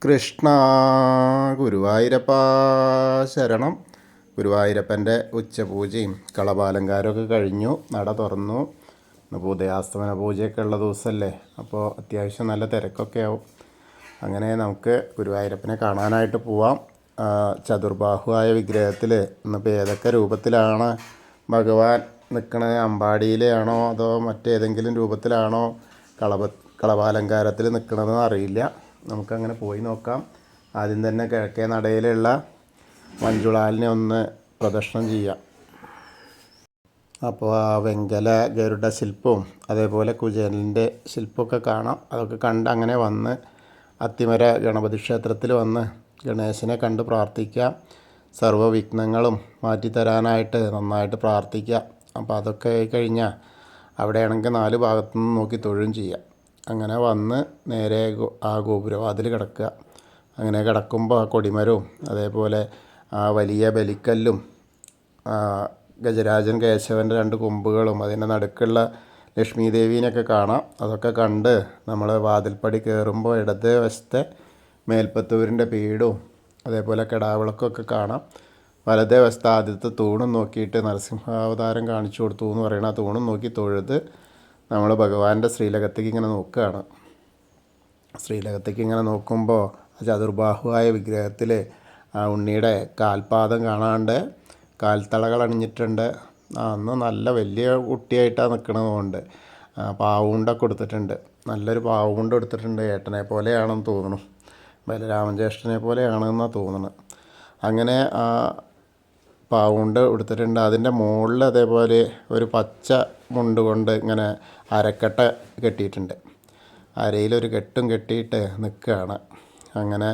കൃഷ്ണ ഗുരുവായൂരപ്പ ശരണം. ഗുരുവായൂരപ്പൻ്റെ ഉച്ചപൂജയും കളഭാലങ്കാരമൊക്കെ കഴിഞ്ഞു. നട തുറന്നു. ഇപ്പോൾ ഉദയാസ്തമന പൂജയൊക്കെ ഉള്ള ദിവസമല്ലേ, അപ്പോൾ അത്യാവശ്യം നല്ല തിരക്കൊക്കെ ആവും. അങ്ങനെ നമുക്ക് ഗുരുവായൂരപ്പനെ കാണാനായിട്ട് പോവാം. ചതുർബാഹുവായ വിഗ്രഹത്തിൽ ഇന്നിപ്പോൾ ഏതൊക്കെ രൂപത്തിലാണ് ഭഗവാൻ നിൽക്കണത്? അമ്പാടിയിലാണോ അതോ മറ്റേതെങ്കിലും രൂപത്തിലാണോ കളഭാലങ്കാരത്തിൽ നിൽക്കണതെന്ന് അറിയില്ല. നമുക്കങ്ങനെ പോയി നോക്കാം. ആദ്യം തന്നെ കിഴക്കേ നടയിലുള്ള മഞ്ജുളാലിനെ ഒന്ന് പ്രദക്ഷിണം ചെയ്യാം. അപ്പോൾ ആ വെങ്കല ഗരുഡ ശില്പവും അതേപോലെ കുചേലൻ്റെ ശില്പമൊക്കെ കാണാം. അതൊക്കെ കണ്ട് അങ്ങനെ വന്ന് അത്തിമര ഗണപതി ക്ഷേത്രത്തിൽ വന്ന് ഗണേശനെ കണ്ട് പ്രാർത്ഥിക്കാം. സർവ്വവിഘ്നങ്ങളും മാറ്റിത്തരാനായിട്ട് നന്നായിട്ട് പ്രാർത്ഥിക്കാം. അപ്പോൾ അതൊക്കെ കഴിഞ്ഞാൽ അവിടെയാണെങ്കിൽ 4 ഭാഗത്തുനിന്ന് നോക്കി തൊഴും ചെയ്യാം. അങ്ങനെ വന്ന് നേരെ ആ ഗോപുരവാതിൽ കിടക്കുക. അങ്ങനെ കിടക്കുമ്പോൾ ആ കൊടിമരവും അതേപോലെ ആ വലിയ ബലിക്കല്ലും ഗജരാജൻ കേശവൻ്റെ 2 കൊമ്പുകളും അതിൻ്റെ നടുക്കുള്ള ലക്ഷ്മി ദേവീനെയൊക്കെ കാണാം. അതൊക്കെ കണ്ട് നമ്മൾ വാതിൽപ്പടി കയറുമ്പോൾ ഇടത് വശത്തെ മേൽപ്പത്തൂരിൻ്റെ പീഠവും അതേപോലെ കിടാവിളക്കൊക്കെ കാണാം. വലതേ വശത്ത് ആദ്യത്തെ തൂണും നോക്കിയിട്ട് നരസിംഹാവതാരം കാണിച്ചു കൊടുത്തു എന്ന് പറയുന്ന ആ തൂണും നോക്കി തൊഴുത് നമ്മൾ ഭഗവാന്റെ ശ്രീലകത്തേക്ക് ഇങ്ങനെ നോക്കുകയാണ്. ശ്രീലകത്തേക്ക് ഇങ്ങനെ നോക്കുമ്പോൾ ചതുർബാഹുവായ വിഗ്രഹത്തിൽ ആ ഉണ്ണിയുടെ കാൽപാദം കാണാണ്ട് കാൽത്തളകൾ അണിഞ്ഞിട്ടുണ്ട്. അന്ന് നല്ല വലിയ കുട്ടിയായിട്ടാണ് നിൽക്കണതുകൊണ്ട് പാവുണ്ടൊക്കെ കൊടുത്തിട്ടുണ്ട്. നല്ലൊരു പാവുണ്ട് കൊടുത്തിട്ടുണ്ട്. ഏട്ടനെ പോലെയാണെന്ന് തോന്നുന്നു, ബലരാമൻ ജ്യേഷ്ഠനെ പോലെയാണെന്നാണ് തോന്നുന്നത്. അങ്ങനെ പാവുണ്ട് കൊടുത്തിട്ടുണ്ട്. അതിൻ്റെ മുകളിൽ അതേപോലെ ഒരു പച്ച മുണ്ട് കൊണ്ട് ഇങ്ങനെ അരക്കട്ട കെട്ടിയിട്ടുണ്ട്. അരയിലൊരു കെട്ടും കെട്ടിയിട്ട് നിൽക്കുകയാണ്. അങ്ങനെ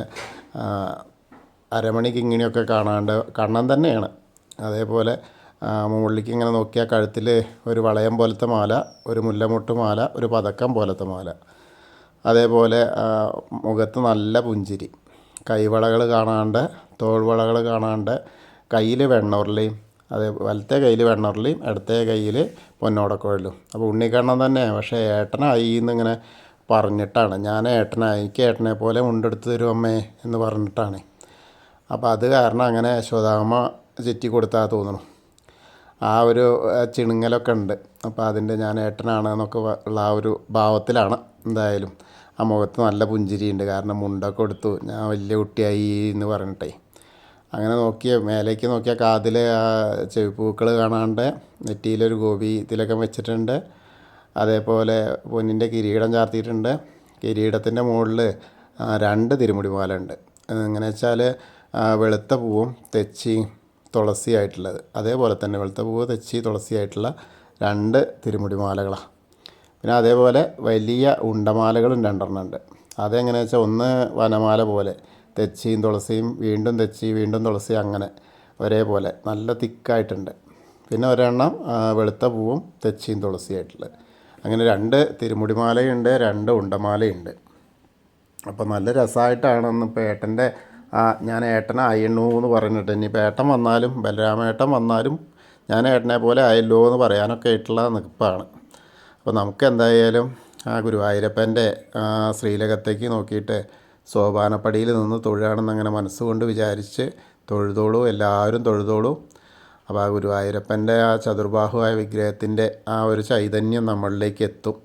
അരമണി കിങ്ങിണിയൊക്കെ കാണാണ്ട് കണ്ണൻ തന്നെയാണ്. അതേപോലെ മുകളിലേക്ക് ഇങ്ങനെ നോക്കിയാൽ കഴുത്തിൽ ഒരു വളയം പോലത്തെ മാല, ഒരു മുല്ലമൊട്ട് മാല, ഒരു പതക്കം പോലത്തെ മാല, അതേപോലെ മുഖത്ത് നല്ല പുഞ്ചിരി, കൈവളകൾ കാണാണ്ട്, തോൾവളകൾ കാണാണ്ട്, കയ്യിൽ വെണ്ണുരുളിയും, അതേ വലത്തെ കയ്യിൽ വെണ്ണുരുളിയും ഇടത്തെ കയ്യിൽ പൊന്നോടക്കുഴലും. അപ്പോൾ ഉണ്ണിക്കണ്ണൻ തന്നെ, പക്ഷേ ഏട്ടനായി എന്നിങ്ങനെ പറഞ്ഞിട്ടാണ്. ഞാൻ ഏട്ടനായി, എനിക്ക് ഏട്ടനെ പോലെ മുണ്ടെടുത്ത് തരും അമ്മേ എന്ന് പറഞ്ഞിട്ടാണ്. അപ്പോൾ അത് കാരണം അങ്ങനെ യശോദാമ്മ ചുറ്റി കൊടുത്താൽ തോന്നുന്നു. ആ ഒരു ചിണുങ്ങലൊക്കെ ഉണ്ട്. അപ്പോൾ അതിൻ്റെ ഞാൻ ഏട്ടനാണ് എന്നൊക്കെ ഉള്ള ആ ഒരു ഭാവത്തിലാണ്. എന്തായാലും ആ മുഖത്ത് നല്ല പുഞ്ചിരിയുണ്ട്. കാരണം മുണ്ടൊക്കെ കൊടുത്തു, ഞാൻ വലിയ കുട്ടിയായി എന്ന് പറഞ്ഞിട്ടേ. അങ്ങനെ മേലേക്ക് നോക്കിയാൽ കാതിൽ ചെവിപ്പൂക്കൾ കാണാണ്ട്, നെറ്റിയിലൊരു ഗോപി തിലകം വെച്ചിട്ടുണ്ട്. അതേപോലെ പൊന്നിൻ്റെ കിരീടം ചാർത്തിയിട്ടുണ്ട്. കിരീടത്തിൻ്റെ മുകളിൽ 2 തിരുമുടിമാല ഉണ്ട്. എങ്ങനെ വെച്ചാൽ വെളുത്ത പൂവും തെച്ചി തുളസി ആയിട്ടുള്ളത്, അതേപോലെ തന്നെ വെളുത്ത പൂവ് തെച്ചി തുളസി ആയിട്ടുള്ള 2 തിരുമുടിമാലകളാണ്. പിന്നെ അതേപോലെ വലിയ ഉണ്ടമാലകളും 2 ഉണ്ട്. അതെങ്ങനെയാ വെച്ചാൽ ഒന്ന് വനമാല പോലെ തെച്ചിയും തുളസിയും, വീണ്ടും തെച്ചി വീണ്ടും തുളസി, അങ്ങനെ ഒരേപോലെ നല്ല തിക്കായിട്ടുണ്ട്. പിന്നെ ഒരെണ്ണം വെളുത്ത പൂവും തെച്ചിയും തുളസിയായിട്ടുള്ളത്. അങ്ങനെ 2 തിരുമുടിമാലയുണ്ട്, 2 ഉണ്ടമാലയുണ്ട്. അപ്പോൾ നല്ല രസമായിട്ടാണ് ഇന്നിപ്പോൾ ഏട്ടൻ്റെ ഞാൻ ഏട്ടനായിരുന്നു എന്ന് പറഞ്ഞിട്ട്, ഇനിയിപ്പോൾ ഏട്ടൻ വന്നാലും ബലരാമേട്ടൻ വന്നാലും ഞാൻ ഏട്ടനെ പോലെ ആയല്ലോ എന്ന് പറയാനൊക്കെ ആയിട്ടുള്ള നിൽപ്പാണ്. അപ്പോൾ നമുക്ക് എന്തായാലും ആ ഗുരുവായൂരപ്പൻ്റെ ശ്രീലകത്തേക്ക് നോക്കിയിട്ട് സോപാനപ്പടിയിൽ നിന്ന് തൊഴുകയാണെന്ന് അങ്ങനെ മനസ്സുകൊണ്ട് വിചാരിച്ച് തൊഴുതോളൂ, എല്ലാവരും തൊഴുതോളൂ. അപ്പോൾ ആ ഗുരുവായൂരപ്പൻ്റെ ആ ചതുർബാഹുവായ വിഗ്രഹത്തിൻ്റെ ആ ഒരു ചൈതന്യം നമ്മളിലേക്ക് എത്തും.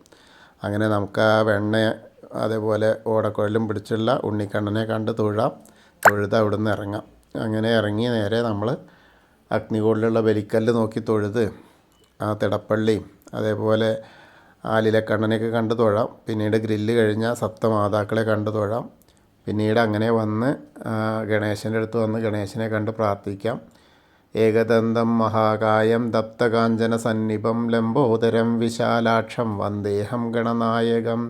അങ്ങനെ നമുക്ക് ആ വെണ്ണ അതേപോലെ ഓടക്കുഴലും പിടിച്ചുള്ള ഉണ്ണിക്കണ്ണനെ കണ്ട് തൊഴുത് അവിടെ നിന്ന് ഇറങ്ങാം. അങ്ങനെ ഇറങ്ങി നേരെ നമ്മൾ അഗ്നികോളിലുള്ള ബലിക്കല്ല് നോക്കി തൊഴുത് ആ തിടപ്പള്ളിയും അതേപോലെ ആലിലക്കണ്ണനെയൊക്കെ കണ്ട് തൊഴാം. പിന്നീട് ഗ്രില്ല് കഴിഞ്ഞാൽ സപ്തമാതാക്കളെ കണ്ട് തൊഴാം. പിന്നീട് അങ്ങനെ വന്ന് ഗണേശൻ്റെ അടുത്ത് വന്ന് ഗണേശനെ കണ്ട് പ്രാർത്ഥിക്കാം. ഏകദന്തം മഹാകായം ദപ്തകാഞ്ചന സന്നിഭം ലംബോദരം വിശാലാക്ഷം വന്ദേഹം ഗണനായകം.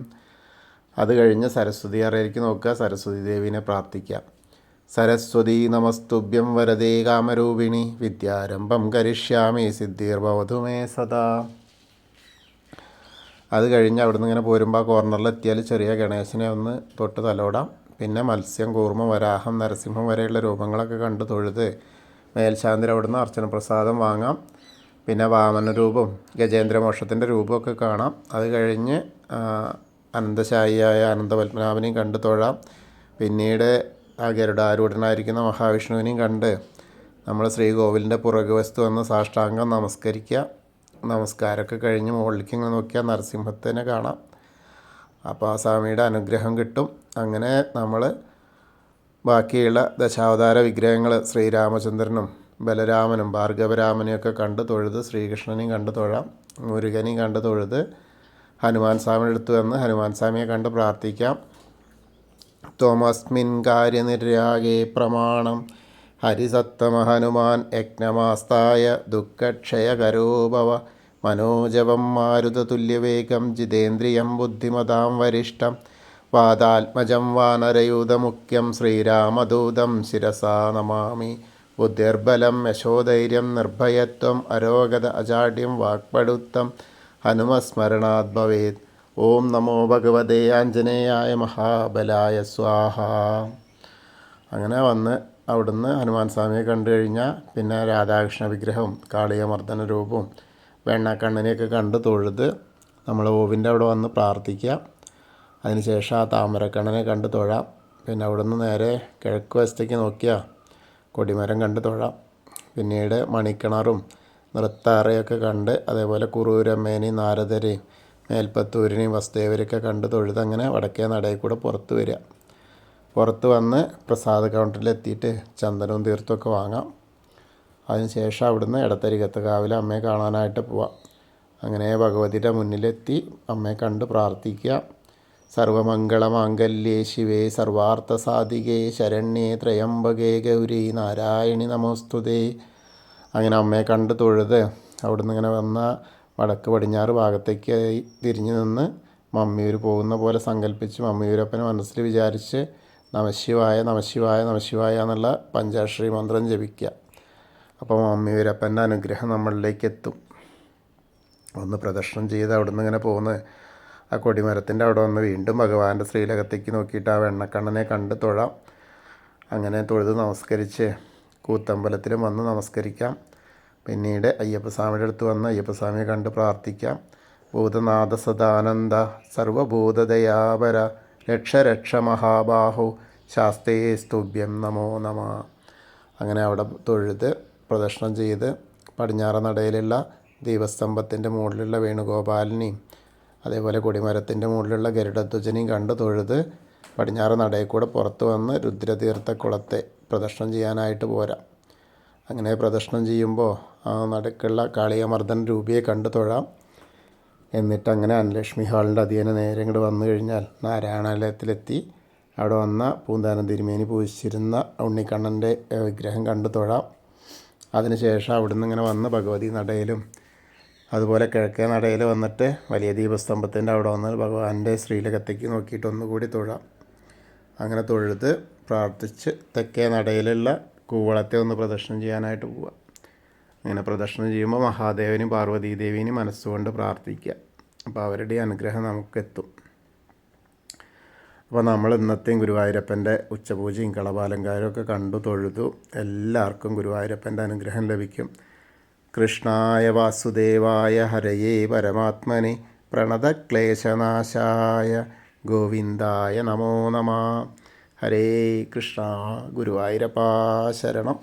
അത് കഴിഞ്ഞ് സരസ്വതി അറയിലേക്ക് നോക്കുക, സരസ്വതി ദേവീനെ പ്രാർത്ഥിക്കാം. സരസ്വതി നമസ്തുഭ്യം വരദേ കാമരൂപിണി വിദ്യാരംഭം കരിഷ്യാമി സിദ്ധിർഭവതു മേ സദാ. അത് കഴിഞ്ഞ് അവിടുന്ന് ഇങ്ങനെ പോരുമ്പോൾ കോർണറിലെത്തിയാൽ ചെറിയ ഗണേശനെ ഒന്ന് തൊട്ട് തലോടാം. പിന്നെ മത്സ്യം, കൂർമ്മ, വരാഹം, നരസിംഹം വരെയുള്ള രൂപങ്ങളൊക്കെ കണ്ട് തൊഴുത് മേൽശാന്തിൽ അവിടുന്ന് അർച്ചന പ്രസാദം വാങ്ങാം. പിന്നെ വാമന രൂപവും ഗജേന്ദ്രമോക്ഷത്തിൻ്റെ രൂപമൊക്കെ കാണാം. അത് കഴിഞ്ഞ് അനന്തശായിയായ അനന്തപത്മനാഭനെയും കണ്ട് തൊഴാം. പിന്നീട് ആ ഗരുഡാരൂഢനായിരിക്കുന്ന മഹാവിഷ്ണുവിനെയും കണ്ട് നമ്മൾ ശ്രീകോവിലിൻ്റെ പുറകുവശത്ത് വന്ന് സാഷ്ടാംഗം നമസ്കരിക്കുക. നമസ്കാരമൊക്കെ കഴിഞ്ഞ് മുകളിലേക്ക് ഇങ്ങനെ നോക്കിയാൽ നരസിംഹത്തിനെ കാണാം. അപ്പോൾ ആ സ്വാമിയുടെ അനുഗ്രഹം കിട്ടും. അങ്ങനെ നമ്മൾ ബാക്കിയുള്ള ദശാവതാര വിഗ്രഹങ്ങൾ ശ്രീരാമചന്ദ്രനും ബലരാമനും ഭാർഗവരാമനെയൊക്കെ കണ്ട് തൊഴുത് ശ്രീകൃഷ്ണനെയും കണ്ട് തൊഴാം, മുരുകനെയും കണ്ട് തൊഴുത് ഹനുമാൻ സ്വാമിയുടെ അടുത്ത് വന്ന് ഹനുമാൻ സ്വാമിയെ കണ്ട് പ്രാർത്ഥിക്കാം. ത്വമസ്മിൻ കാര്യനിര്യാഗേ പ്രമാണം ഹരിസത്തമ ഹനുമാൻ യജ്ഞമാസ്തായ ദുഃഖക്ഷയകരോ ഭവ മനോജവം മാരുതതുല്യവേഗം ജിതേന്ദ്രിയം ബുദ്ധിമതാം വരിഷ്ഠം വാതാത്മജം വാനരയൂതമുഖ്യം ശ്രീരാമദൂതം ശിരസാ നമാമി. ബുദ്ധിർബലം യശോധൈര്യം നിർഭയത്വം അരോഗത അജാഡ്യം വാക്പടുത്തം ഹനുമസ്മരണാത് ഭവേത്. ഓം നമോ ഭഗവതേ ആഞ്ജനേയായ മഹാബലായ സ്വാഹ. അങ്ങനെ വന്ന് അവിടുന്ന് ഹനുമാൻ സ്വാമിയെ കണ്ടു കഴിഞ്ഞാൽ പിന്നെ രാധാകൃഷ്ണ വിഗ്രഹവും കാളിയമർദ്ദന രൂപവും വെണ്ണക്കണ്ണനെയൊക്കെ കണ്ട് തൊഴുത് നമ്മൾ ഓവിൻ്റെ അവിടെ വന്ന് പ്രാർത്ഥിക്കുക. അതിനുശേഷം ആ താമരക്കണ്ണനെ കണ്ട് തൊഴാം. പിന്നെ അവിടെ നിന്ന് നേരെ കിഴക്ക് വശത്തേക്ക് നോക്കിയാൽ കൊടിമരം കണ്ട് തൊഴാം. പിന്നീട് മണിക്കിണറും നൃത്താറയൊക്കെ കണ്ട് അതേപോലെ കുറൂരമ്മേനെയും നാരദരെയും മേൽപ്പത്തൂരിനെയും വസുദേവരെയൊക്കെ കണ്ട് തൊഴുത് അങ്ങനെ വടക്കേ നടയിൽ കൂടെ പുറത്ത് വരിക. പുറത്ത് വന്ന് പ്രസാദ കൗണ്ടറിലെത്തിയിട്ട് ചന്ദനവും തീർത്ഥമൊക്കെ വാങ്ങാം. അതിനുശേഷം അവിടുന്ന് ഇടത്തരികത്ത് കാവിലെ അമ്മയെ കാണാനായിട്ട് പോവാം. അങ്ങനെ ഭഗവതിയുടെ മുന്നിലെത്തി അമ്മയെ കണ്ട് പ്രാർത്ഥിക്കുക. സർവമംഗളമാംഗല്യേ ശിവേ സർവാർത്ഥസാധികേ ശരണ്യേ ത്രയംബകേ ഗൗരി നാരായണി നമോസ്തുതേ. അങ്ങനെ അമ്മയെ കണ്ട് തൊഴുത് അവിടുന്ന് ഇങ്ങനെ വന്ന വടക്ക് പടിഞ്ഞാറ് ഭാഗത്തേക്ക് തിരിഞ്ഞു നിന്ന് മമ്മിയൂർ പോകുന്ന പോലെ സങ്കല്പിച്ച് മമ്മിയൂരപ്പനെ മനസ്സിൽ വിചാരിച്ച് നമശിവായ നമശിവായ നമശിവായ എന്നുള്ള പഞ്ചാക്ഷരി മന്ത്രം ജപിക്കുക. അപ്പോൾ മമ്മിയൂരപ്പൻ്റെ അനുഗ്രഹം നമ്മളിലേക്ക് എത്തും. ഒന്ന് പ്രദക്ഷിണം ചെയ്ത് അവിടുന്ന് ഇങ്ങനെ പോകുന്ന ആ കൊടിമരത്തിൻ്റെ അവിടെ വന്ന് വീണ്ടും ഭഗവാന്റെ ശ്രീലകത്തേക്ക് നോക്കിയിട്ട് ആ വെണ്ണക്കണ്ണനെ കണ്ട് തൊഴാം. അങ്ങനെ തൊഴുത് നമസ്കരിച്ച് കൂത്തമ്പലത്തിലും വന്ന് നമസ്കരിക്കാം. പിന്നീട് അയ്യപ്പസ്വാമിയുടെ അടുത്ത് വന്ന് അയ്യപ്പസ്വാമിയെ കണ്ട് പ്രാർത്ഥിക്കാം. ഭൂതനാഥ സദാനന്ദ സർവഭൂതദയാപര രക്ഷ രക്ഷ മഹാബാഹു ശാസ്തേ സ്തുഭ്യം നമോ നമ. അങ്ങനെ അവിടെ തൊഴുത് പ്രദക്ഷിണം ചെയ്ത് പടിഞ്ഞാറ് നടയിലുള്ള ദീപസ്തംഭത്തിൻ്റെ മുകളിലുള്ള വേണുഗോപാലിനെയും അതേപോലെ കൊടിമരത്തിൻ്റെ മുകളിലുള്ള ഗരുഡധ്വജനെയും കണ്ട് തൊഴുത് പടിഞ്ഞാറ് നടയിൽ കൂടെ പുറത്ത് വന്ന് രുദ്രതീർത്ഥ കുളത്തെ പ്രദക്ഷിണം ചെയ്യാനായിട്ട് പോരാം. അങ്ങനെ പ്രദക്ഷിണം ചെയ്യുമ്പോൾ ആ നടുക്കുള്ള കാളിയമർദ്ദൻ രൂപിയെ കണ്ട് തൊഴാം. എന്നിട്ട് അങ്ങനെ അനലക്ഷ്മി ഹാളിൻ്റെ അധികനെ നേരെ ഇങ്ങോട്ട് വന്നു കഴിഞ്ഞാൽ നാരായണാലയത്തിലെത്തി അവിടെ വന്ന പൂന്താനം തിരുമേനി പൂജിച്ചിരുന്ന ഉണ്ണിക്കണ്ണൻ്റെ വിഗ്രഹം കണ്ട് തൊഴാം. അതിനുശേഷം അവിടുന്ന് ഇങ്ങനെ വന്ന് ഭഗവതി നടയിലും അതുപോലെ കിഴക്കേ നടയിൽ വന്നിട്ട് വലിയ ദീപസ്തംഭത്തിൻ്റെ അവിടെ വന്ന് ഭഗവാന്റെ ശ്രീലകത്തേക്ക് നോക്കിയിട്ട് ഒന്നുകൂടി തൊഴാം. അങ്ങനെ തൊഴുത് പ്രാർത്ഥിച്ച് തെക്കേ നടയിലുള്ള കൂവളത്തെ ഒന്ന് പ്രദക്ഷിണം ചെയ്യാനായിട്ട് പോവുക. അങ്ങനെ പ്രദക്ഷിണം ചെയ്യുമ്പോൾ മഹാദേവനും പാർവതീദേവിനും മനസ്സുകൊണ്ട് പ്രാർത്ഥിക്കുക. അപ്പോൾ അവരുടെ അനുഗ്രഹം നമുക്കെത്തും. അപ്പോൾ നമ്മൾ ഇന്നത്തെയും ഗുരുവായൂരപ്പൻ്റെ ഉച്ചപൂജയും കളഭാലങ്കാരവും ഒക്കെ കണ്ടു തൊഴുതു. എല്ലാവർക്കും ഗുരുവായൂരപ്പൻ്റെ അനുഗ്രഹം ലഭിക്കും. കൃഷ്ണായ വാസുദേവായ ഹരയേ പരമാത്മനെ പ്രണതക്ലേശനാശായ ഗോവിന്ദായ നമോ നമ. ഹരേ കൃഷ്ണ. ഗുരുവായൂരപ്പാ ശരണം.